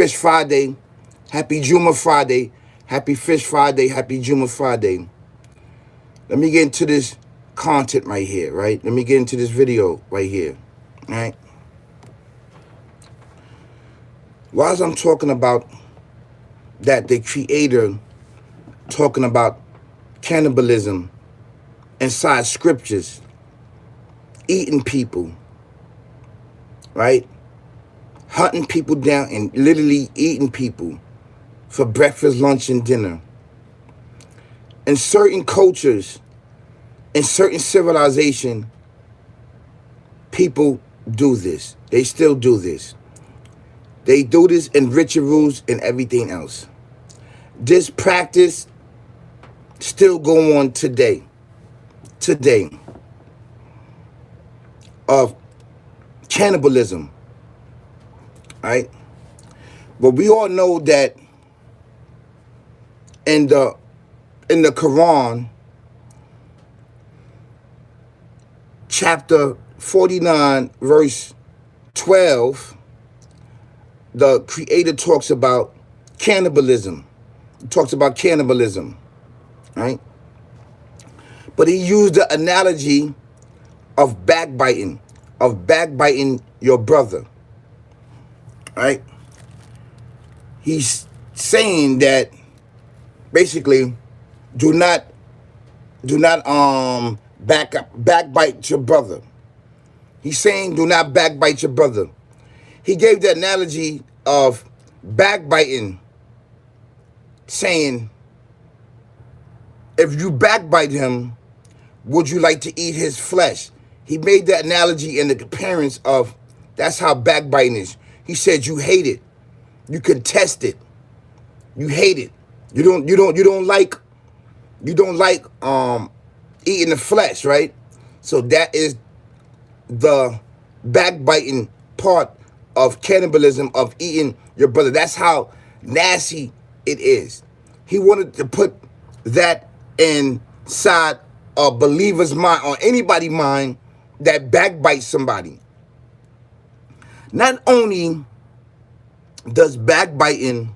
Fish Friday. Happy Juma Friday. Happy Fish Friday. Happy Juma Friday. Let me get into this content right here, right? Let me get into this video right here, right? While I'm talking about that, the creator talking about cannibalism inside scriptures, eating people, right? Hunting people down and literally eating people for breakfast, lunch, and dinner. In certain cultures, in certain civilization, people do this. They still do this. They do this in rituals and everything else. This practice still go on today. Today. Of cannibalism. Right? But we all know that in the Quran, chapter 49, verse 12, the creator talks about cannibalism. He talks about cannibalism, right? But he used the analogy of backbiting your brother, right? He's saying that basically do not backbite your brother. He's saying do not backbite your brother. He gave the analogy of backbiting, saying if you backbite him, would you like to eat his flesh? He made that analogy in the appearance of that's how backbiting is. He said you hate it. You contest it. You hate it. You don't like eating the flesh, right? So that is the backbiting part of cannibalism, of eating your brother. That's how nasty it is. He wanted to put that inside a believer's mind, or anybody's mind that backbites somebody. Not only does backbiting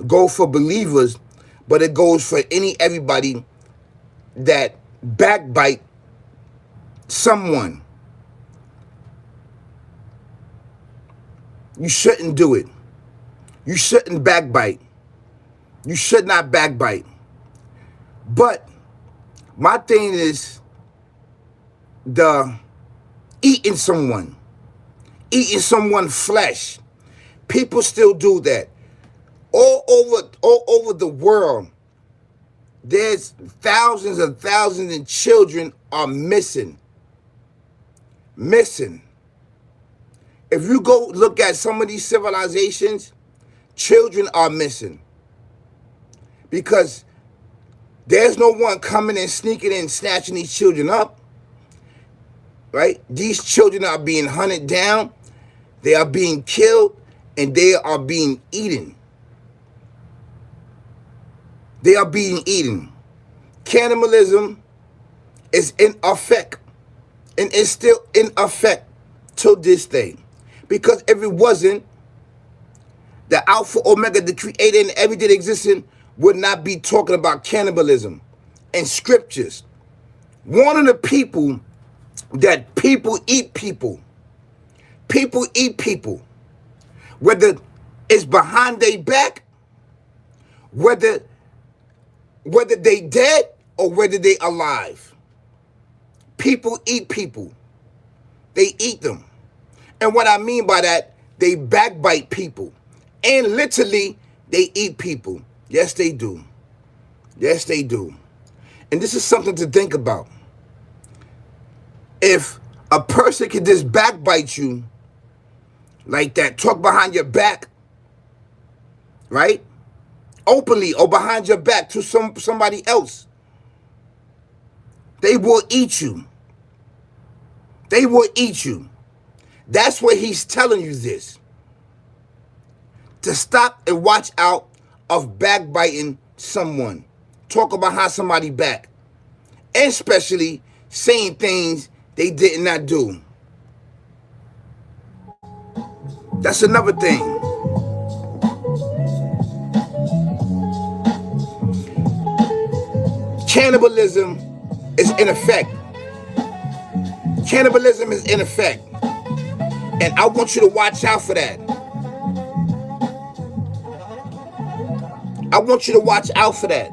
go for believers, but it goes for everybody that backbite someone. You shouldn't do it. You shouldn't backbite. You should not backbite. But my thing is the eating someone's flesh. People still do that. All over the world, there's thousands and thousands of children are missing. Missing. If you go look at some of these civilizations, children are missing. Because there's no one coming and sneaking in, snatching these children up. Right? These children are being hunted down. They are being killed. And they are being eaten. They are being eaten. Cannibalism is in effect. And is still in effect to this day. Because if it wasn't, the Alpha, Omega, the creator, and everything existing would not be talking about cannibalism and scriptures. Warning the people that people eat people. People eat people. Whether it's behind their back, whether they dead or whether they alive. People eat people. They eat them. And what I mean by that, they backbite people. And literally, they eat people. Yes, they do. Yes, they do. And this is something to think about. If a person can just backbite you like that, talk behind your back, right? Openly or behind your back to somebody else, they will eat you. They will eat you. That's what he's telling you this. To stop and watch out of backbiting someone. Talk behind somebody's back. And especially saying things they did not do. That's another thing. Cannibalism is in effect. Cannibalism is in effect. And I want you to watch out for that. I want you to watch out for that.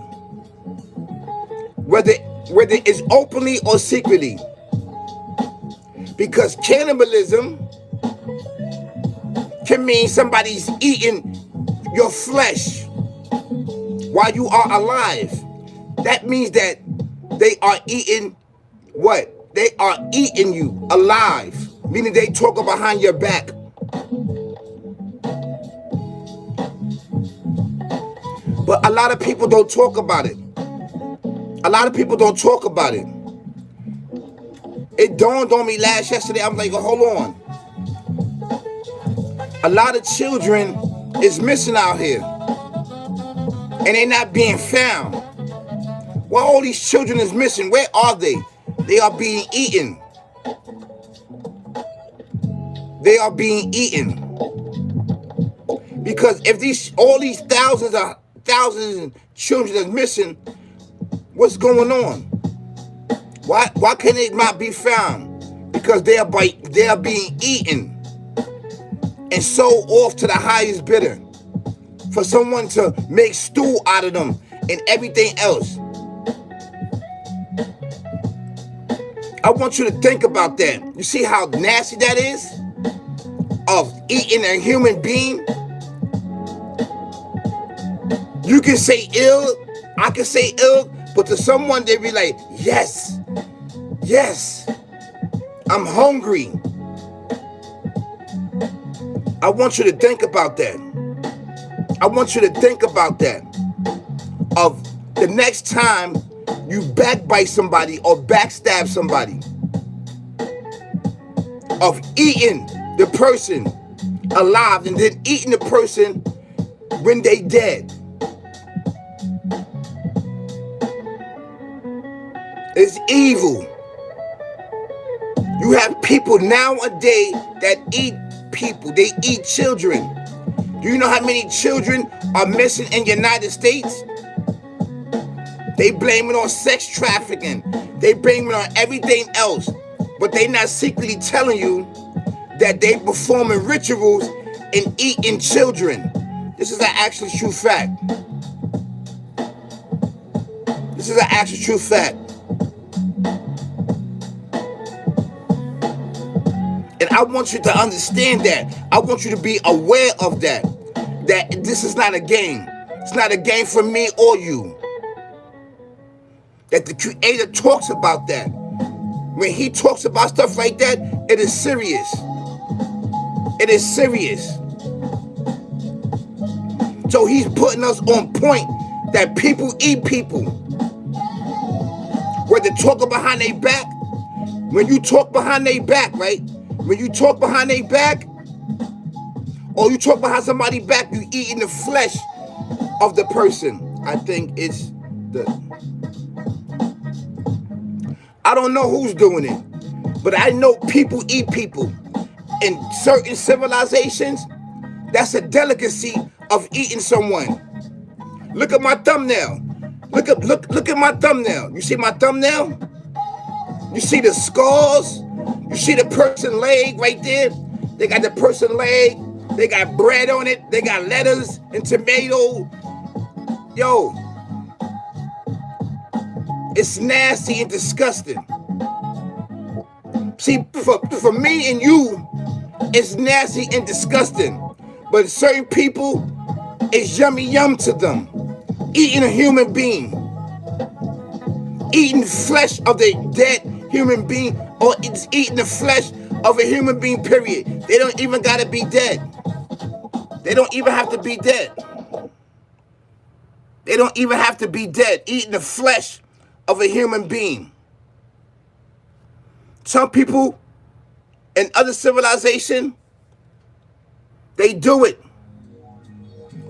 Whether it's openly or secretly. Because cannibalism can mean somebody's eating your flesh while you are alive. That means that they are eating what? They are eating you alive. Meaning they talk behind your back. But a lot of people don't talk about it. A lot of people don't talk about it. It dawned on me yesterday. I'm like, hold on. A lot of children is missing out here. And they're not being found. Why all these children is missing? Where are they? They are being eaten. They are being eaten. Because if all these thousands of children is missing, what's going on? Why can they not be found? Because they are being eaten and sold off to the highest bidder for someone to make stew out of them and everything else. I want you to think about that. You see how nasty that is? Of eating a human being? You can say ill, I can say ill, but to someone they be like, yes, I'm hungry. I want you to think about that. I want you to think about that. Of the next time you backbite somebody or backstab somebody. Of eating the person alive and then eating the person when they dead. It's evil. You have people nowadays that eat people. They eat children. Do you know how many children are missing in the United States? They blame it on sex trafficking. They blame it on everything else. But they not secretly telling you that they performing rituals and eating children. This is an actual true fact. This is an actual true fact. And I want you to understand that. I want you to be aware of that. That this is not a game. It's not a game for me or you. That the Creator talks about that. When He talks about stuff like that, it is serious. It is serious. So He's putting us on point that people eat people. Whether talking behind their back, when you talk behind their back, right? When you talk behind their back, or you talk behind somebody's back, you eating the flesh of the person. I think it's I don't know who's doing it, but I know people eat people. In certain civilizations, that's a delicacy of eating someone. Look at my thumbnail. Look at my thumbnail. You see my thumbnail? You see the scars? You see the person leg right there? They got the person leg. They got bread on it. They got lettuce and tomato. Yo. It's nasty and disgusting. See, for me and you, it's nasty and disgusting. But certain people, it's yummy yum to them. Eating a human being. Eating flesh of the dead human being, or it's eating the flesh of a human being, period. They don't even gotta be dead. They don't even have to be dead. They don't even have to be dead. Eating the flesh of a human being. Some people in other civilization, they do it.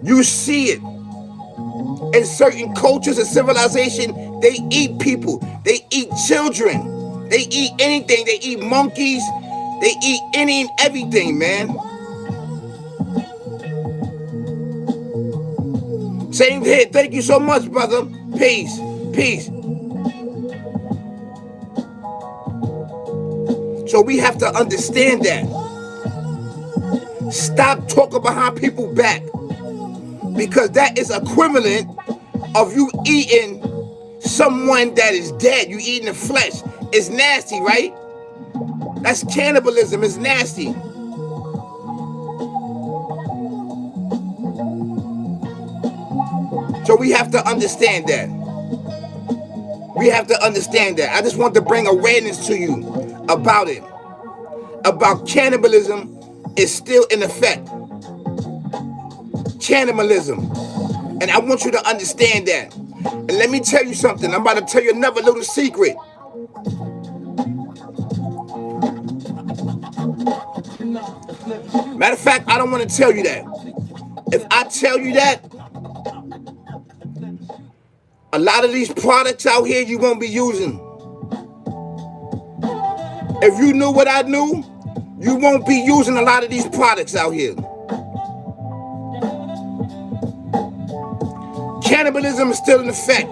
You see it. In certain cultures and civilization, they eat people. They eat children. They eat anything. They eat monkeys. They eat any and everything, man. Same here. Thank you so much, brother. Peace. Peace. So we have to understand that. Stop talking behind people's back, because that is equivalent of you eating someone that is dead. You eating the flesh. It's nasty, right? That's cannibalism. It's nasty. So we have to understand that. We have to understand that. I just want to bring awareness to you about it. About cannibalism is still in effect. Cannibalism. And I want you to understand that. And let me tell you something. I'm about to tell you another little secret. Matter of fact, I don't want to tell you that. If I tell you that, a lot of these products out here you won't be using. If you knew what I knew, you won't be using a lot of these products out here. Cannibalism is still in effect.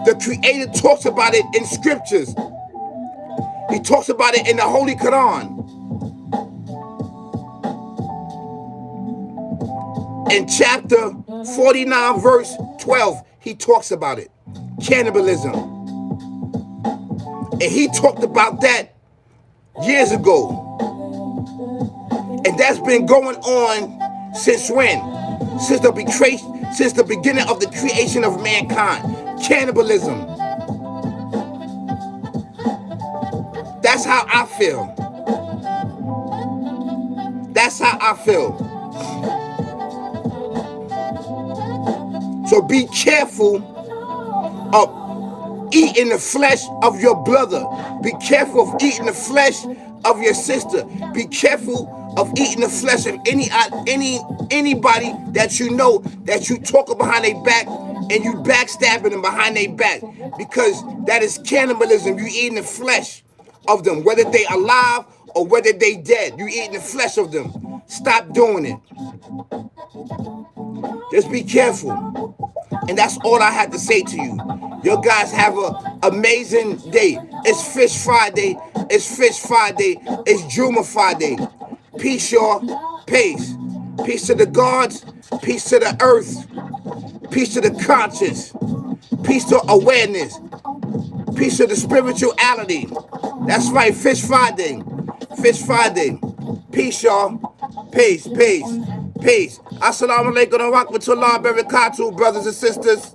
The Creator talks about it in scriptures. He talks about it in the Holy Quran. In chapter 49, verse 12, he talks about it. Cannibalism. And he talked about that years ago. And that's been going on since when? Since the beginning of the creation of mankind. Cannibalism. That's how I feel. That's how I feel. So be careful of eating the flesh of your brother. Be careful of eating the flesh of your sister. Be careful of eating the flesh of anybody that you know that you talk behind their back and you backstabbing them behind their back, because that is cannibalism. You eating the flesh of them, whether they alive or whether they dead. You eating the flesh of them. Stop doing it. Just be careful. And that's all I had to say to you. You guys have an amazing day. It's Fish Friday. It's Fish Friday. It's Juma Friday. Peace, y'all. Peace. Peace to the gods. Peace to the earth. Peace to the conscience. Peace to awareness. Peace to the spirituality. That's right. Fish Friday. Fish Friday. Peace, y'all. Peace. Peace. Peace. Assalamu alaikum wa rahmatullahi wa barakatuh, brothers and sisters.